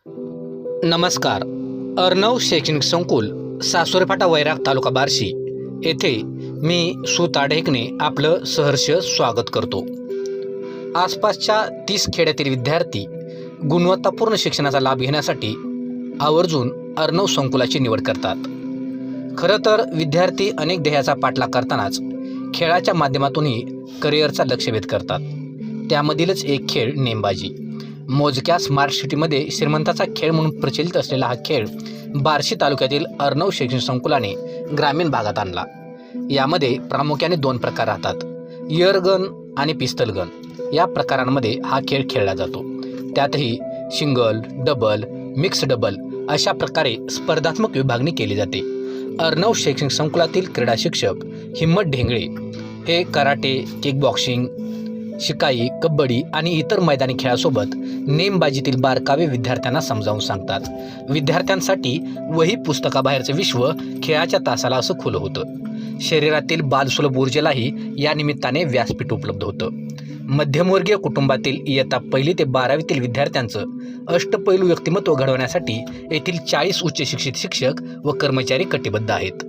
नमस्कार. अर्णव शैक्षणिक संकुल, सासुरफाटा, वैराग, तालुका बार्शी येथे मी सुताढेकने आपलं सहर्ष स्वागत करतो. आसपासच्या 30 खेड्यातील विद्यार्थी गुणवत्तापूर्ण शिक्षणाचा लाभ घेण्यासाठी आवर्जून अर्णव संकुलाची निवड करतात. खरं तर विद्यार्थी अनेक ध्येयाचा पाठलाग करतानाच खेळाच्या माध्यमातूनही करिअरचा लक्ष्यभेद करतात. त्यामधीलच एक खेळ नेमबाजी. मोजक्या स्मार्ट सिटीमध्ये श्रीमंताचा खेळ म्हणून प्रचलित असलेला हा खेळ बार्शी तालुक्यातील अर्णव शैक्षणिक संकुलाने ग्रामीण भागात आणला. यामध्ये प्रामुख्याने 2 प्रकार राहतात, एअर गन आणि पिस्तल गन. या प्रकारांमध्ये हा खेळ खेळला जातो. त्यातही सिंगल, डबल, मिक्स डबल अशा प्रकारे स्पर्धात्मक विभागणी केली जाते. अर्णव शैक्षणिक संकुलातील क्रीडा शिक्षक हिम्मत ढेंगळे हे कराटे, किकबॉक्सिंग, शिकाई, कबड्डी आणि इतर मैदानी खेळासोबत नेमबाजीतील बारकावे विद्यार्थ्यांना समजावून सांगतात. विद्यार्थ्यांसाठी वही पुस्तकाबाहेरचं विश्व खेळाच्या तासाला असं खुलं होतं. शरीरातील बालसुलभ ऊर्जेलाही या निमित्ताने व्यासपीठ उपलब्ध होतं. मध्यमवर्गीय कुटुंबातील इयत्ता 1ली ते 12वीतील विद्यार्थ्यांचं अष्टपैलू व्यक्तिमत्व घडवण्यासाठी येथील 40 उच्च शिक्षित शिक्षक व कर्मचारी कटिबद्ध आहेत.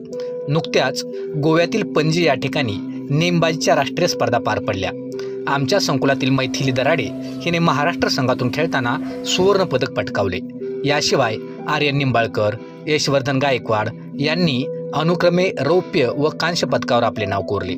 नुकत्याच गोव्यातील पणजी या ठिकाणी नेमबाजीच्या राष्ट्रीय स्पर्धा पार पडल्या. आमच्या संकुलातील मैथिली दराडे हिने महाराष्ट्र संघातून खेळताना सुवर्णपदक पटकावले. याशिवाय आर्यन निंबाळकर, यशवर्धन गायकवाड यांनी अनुक्रमे रौप्य व कांस्य पदकावर आपले नाव कोरले.